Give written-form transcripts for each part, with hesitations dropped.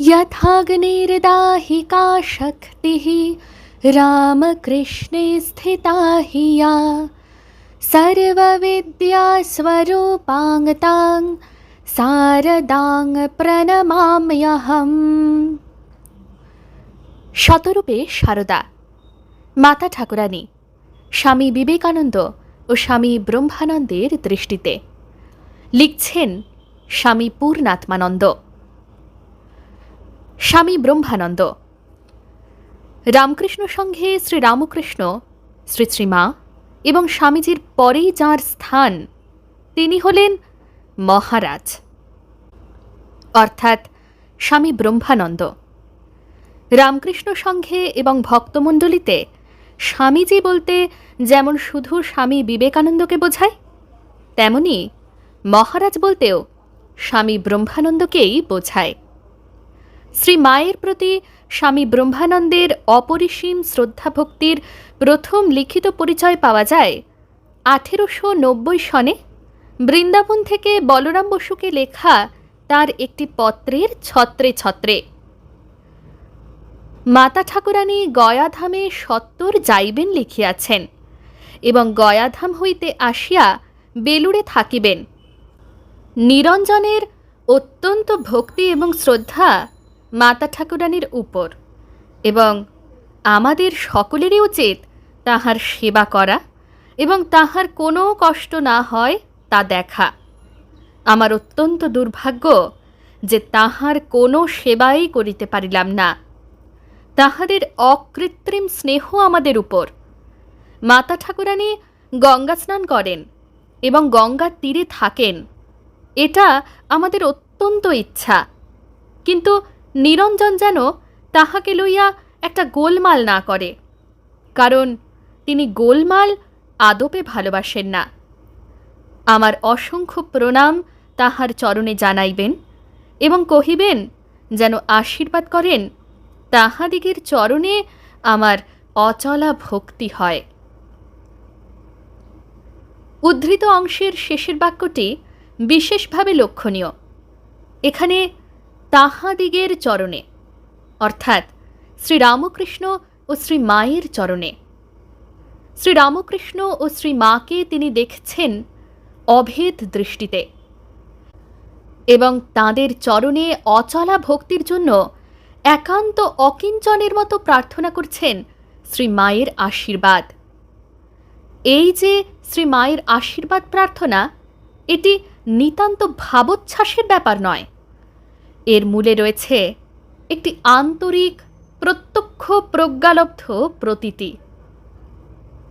यथाग्निर्दाहिका शक्तिः रामकृष्णे स्थिता हि या सर्वविद्यास्वरूपाङ्गतां शारदां प्रणमाम्यहम्। শতরূপে সারদা মাতা ঠাকুরানী স্বামী বিবেকানন্দ ও স্বামী ব্রহ্মানন্দের দৃষ্টিতে। লিখছেন স্বামী পূর্ণাত্মানন্দ। স্বামী ব্রহ্মানন্দ। রামকৃষ্ণ সংঘে শ্রীরামকৃষ্ণ, শ্রী শ্রীমা এবং স্বামীজির পরেই যাঁর স্থান, তিনি হলেন মহারাজ, অর্থাৎ স্বামী ব্রহ্মানন্দ। রামকৃষ্ণ সংঘে এবং ভক্তমণ্ডলীতে স্বামীজি বলতে যেমন শুধু স্বামী বিবেকানন্দকে বোঝায়, তেমনি মহারাজ বলতেও স্বামী ব্রহ্মানন্দকেই বোঝায়। শ্রী মায়ের প্রতি স্বামী ব্রহ্মানন্দের অপরিসীম শ্রদ্ধাভক্তির প্রথম লিখিত পরিচয় পাওয়া যায় 1890 সনে বৃন্দাবন থেকে বলরাম বসুকে লেখা তার একটি পত্রের ছত্রে ছত্রে। মাতা ঠাকুরানী গয়াধামে সত্বর যাইবেন লিখিয়াছেন এবং গয়াধাম হইতে আসিয়া বেলুড়ে থাকিবেন। নিরঞ্জনের অত্যন্ত ভক্তি এবং শ্রদ্ধা মাতা ঠাকুরানীর উপর, এবং আমাদের সকলেরই উচিত তাহার সেবা করা এবং তাহার কোনো কষ্ট না হয় তা দেখা। আমার অত্যন্ত দুর্ভাগ্য যে তাহার কোনো সেবাই করিতে পারিলাম না। তাহাদের অকৃত্রিম স্নেহ আমাদের উপর। মাতা ঠাকুরানী গঙ্গা স্নান করেন এবং গঙ্গার তীরে থাকেন, এটা আমাদের অত্যন্ত ইচ্ছা, কিন্তু নিরঞ্জন যেন তাহাকে লইয়া একটা গোলমাল না করে, কারণ তিনি গোলমাল আদপে ভালোবাসেন না। আমার অসংখ্য প্রণাম তাহার চরণে জানাইবেন এবং কহিবেন যেন আশীর্বাদ করেন তাহাদিগের চরণে আমার অচলা ভক্তি হয়। উদ্ধৃত অংশের শেষের বাক্যটি বিশেষভাবে লক্ষণীয়। এখানে তাহাদিগের চরণে, অর্থাৎ শ্রীরামকৃষ্ণ ও শ্রী মায়ের চরণে। শ্রীরামকৃষ্ণ ও শ্রী মাকে তিনি দেখছেন অভেদ দৃষ্টিতে এবং তাঁদের চরণে অচলা ভক্তির জন্য একান্ত অকিঞ্চনের মতো প্রার্থনা করছেন শ্রী মায়ের আশীর্বাদ। এই যে শ্রী মায়ের আশীর্বাদ প্রার্থনা, এটি নিতান্ত ভাবোচ্ছ্বাসের ব্যাপার নয়, এর মূলে রয়েছে একটি আন্তরিক প্রত্যক্ষ প্রজ্ঞালব্ধ প্রতীতি।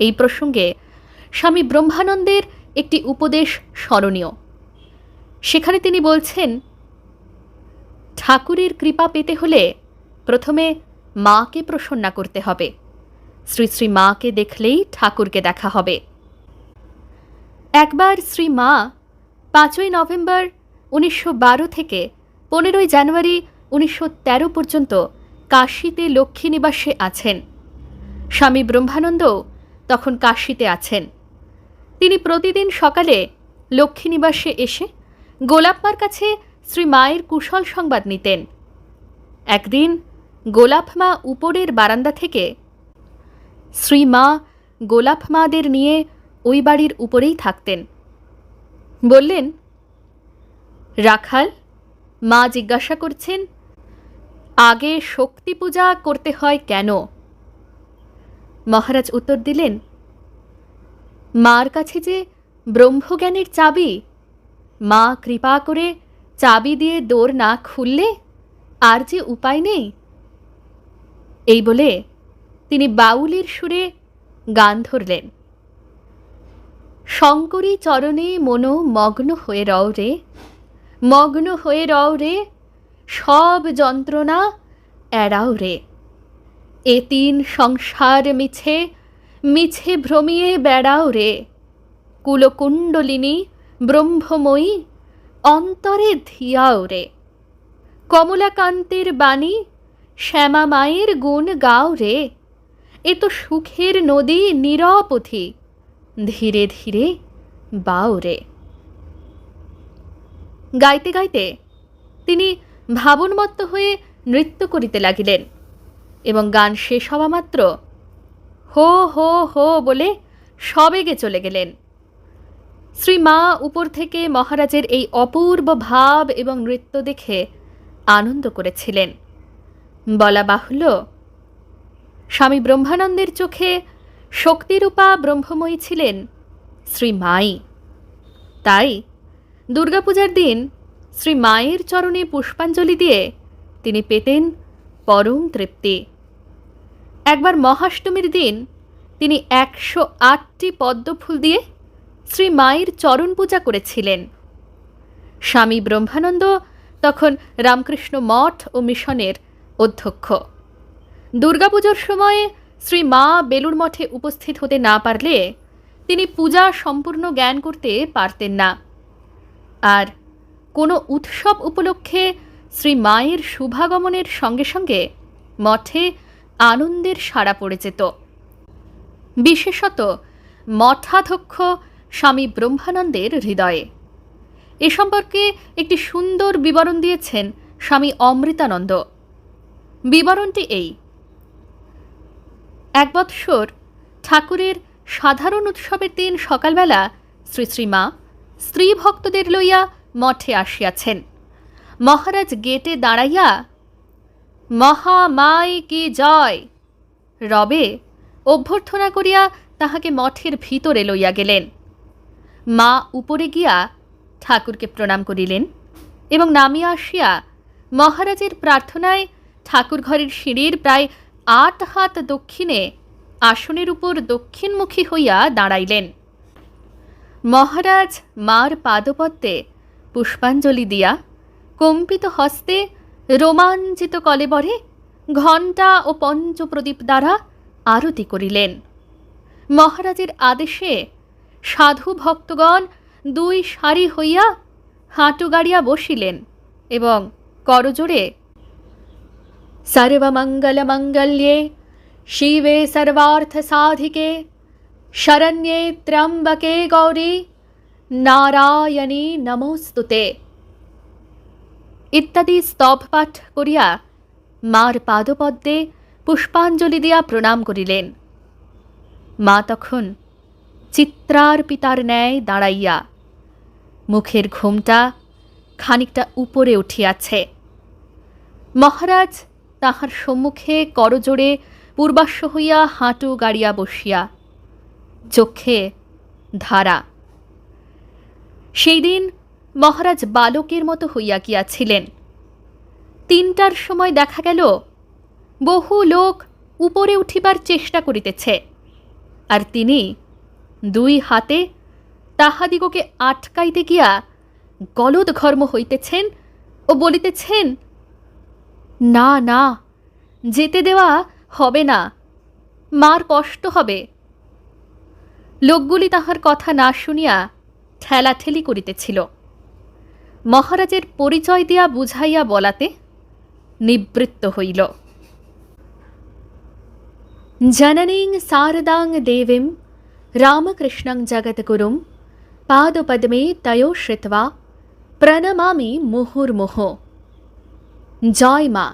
এই প্রসঙ্গে স্বামী ব্রহ্মানন্দের একটি উপদেশ স্মরণীয়। সেখানে তিনি বলছেন, ঠাকুরের কৃপা পেতে হলে প্রথমে মাকে প্রসন্না করতে হবে। শ্রী শ্রী মাকে দেখলেই ঠাকুরকে দেখা হবে। একবার শ্রী মা 5ই নভেম্বর 1912 থেকে 15ই জানুয়ারি 1913 পর্যন্ত কাশীতে লক্ষ্মী নিবাসে আছেন। স্বামী ব্রহ্মানন্দ তখন কাশীতে আছেন। তিনি প্রতিদিন সকালে লক্ষ্মী নিবাসে এসে গোলাপমার কাছে শ্রী মায়ের কুশল সংবাদ নিতেন। একদিন গোলাপমা উপরের বারান্দা থেকে, শ্রী মা গোলাপমাদের নিয়ে ওই বাড়ির উপরেই থাকতেন, বললেন, রাখাল, মা জিজ্ঞাসা করছেন আগে শক্তি পূজা করতে হয় কেন? মহারাজ উত্তর দিলেন, মার কাছে যে ব্রহ্মজ্ঞানের চাবি, মা কৃপা করে চাবি দিয়ে দোর না খুললে আর যে উপায় নেই। এই বলে তিনি বাউলের সুরে গান ধরলেন, শঙ্করী চরণে মনো মগ্ন হয়ে রও রে, মগ্ন হয়ে রও রে, সব যন্ত্রণা এড়াও রে, এ তিন সংসার মিছে মিছে ভ্রমিয়ে বেড়াও রে, কুলকুণ্ডলিনী ব্রহ্মময়ী অন্তরে ধিয়াও রে, কমলাকান্তের বাণী শ্যামা মায়ের গুণ গাও রে, এ তো সুখের নদী নিরপথি ধীরে ধীরে বাও রে। গাইতে গাইতে তিনি ভাবনমত্ত হয়ে নৃত্য করিতে লাগিলেন এবং গান শেষ হওয়া মাত্র হো হো হো বলে সবেগে চলে গেলেন। শ্রী মা উপর থেকে মহারাজের এই অপূর্ব ভাব এবং নৃত্য দেখে আনন্দ করেছিলেন। বলা বাহুল্য, স্বামী ব্রহ্মানন্দের চোখে শক্তিরূপা ব্রহ্মময়ী ছিলেন শ্রী মাই। তাই দুর্গাপূজার দিন শ্রী মায়ের চরণে পুষ্পাঞ্জলি দিয়ে তিনি পেতেন পরম তৃপ্তি। একবার মহাষ্টমীর দিন তিনি 108টি পদ্মফুল দিয়ে শ্রী মায়ের চরণ পূজা করেছিলেন। স্বামী ব্রহ্মানন্দ তখন রামকৃষ্ণ মঠ ও মিশনের অধ্যক্ষ। দুর্গাপুজোর সময়ে শ্রী মা বেলুড় মঠে উপস্থিত হতে না পারলে তিনি পূজা সম্পূর্ণ জ্ঞান করতে পারতেন না। আর কোনো উৎসব উপলক্ষে শ্রী মায়ের শুভাগমনের সঙ্গে সঙ্গে মঠে আনন্দের সাড়া পড়ে যেত। বিশেষত মঠাধ্যক্ষ স্বামী ব্রহ্মানন্দের হৃদয়ে। এ সম্পর্কে একটি সুন্দর বিবরণ দিয়েছেন স্বামী অমৃতানন্দ। বিবরণটি এই: এক বৎসর ঠাকুরের সাধারণ উৎসবের দিন সকালবেলা শ্রী শ্রীমা স্ত্রী ভক্তদের লইয়া মঠে আসিয়াছেন। মহারাজ গেটে দাঁড়াইয়া মহামাই কি জয় রবে অভ্যর্থনা করিয়া তাহাকে মঠের ভিতরে লইয়া গেলেন। মা উপরে গিয়া ঠাকুরকে প্রণাম করিলেন এবং নামিয়া আসিয়া মহারাজের প্রার্থনায় ঠাকুর ঘরের সিঁড়ির প্রায় 8 হাত দক্ষিণে আসনের উপর দক্ষিণমুখী হইয়া দাঁড়াইলেন। মহারাজ মার পাদপদ্মে পুষ্পাঞ্জলি দিয়া কম্পিত হস্তে রোমাঞ্চিত কলেবরে ঘণ্টা ও পঞ্চপ্রদীপ দ্বারা আরতি করিলেন। মহারাজের আদেশে সাধু ভক্তগণ 2 সারি হইয়া হাঁটু গাড়িয়া বসিলেন এবং করজোড়ে সর্বমঙ্গলমঙ্গল্যে শিবে সর্বার্থ সাধিকে শরণ্যে ত্র্যম্বকে গৌরী নারায়ণী নমোস্তুতে ইত্যাদি স্তব পাঠ করিয়া মার পাদপদ্মে পুষ্পাঞ্জলি দিয়া প্রণাম করিলেন। মা তখন চিত্রার পিতার ন্যায় দাঁড়াইয়া, মুখের ঘোমটা খানিকটা উপরে উঠিয়াছে। মহারাজ তাহার সম্মুখে করজোড়ে পূর্বাশ্ব হইয়া হাঁটু গাড়িয়া বসিয়া, চোখে ধারা। সেই দিন মহারাজ বালকের মতো হইয়া গিয়াছিলেন। 3টার সময় দেখা গেল বহু লোক উপরে উঠিবার চেষ্টা করিতেছে, আর তিনি 2 হাতে তাহাদিগকে আটকাইতে গিয়া গলদঘর্ম হইতেছেন ও বলিতেছেন, না না, যেতে দেওয়া হবে না, মার কষ্ট হবে। লোকগুলি তাহার কথা না শুনিয়া ঠেলাঠেলি করিতেছিল। মহারাজের পরিচয় দিয়া বুঝাইয়া বলাতে নিবৃত্ত হইল। জননীং শারদাং দেবীং রামকৃষ্ণং জগৎগুরুং পাদপদ্মে তয়োঃ শ্রিত্বা প্রণমামি মুহুর্মুহুঃ। জয় মা।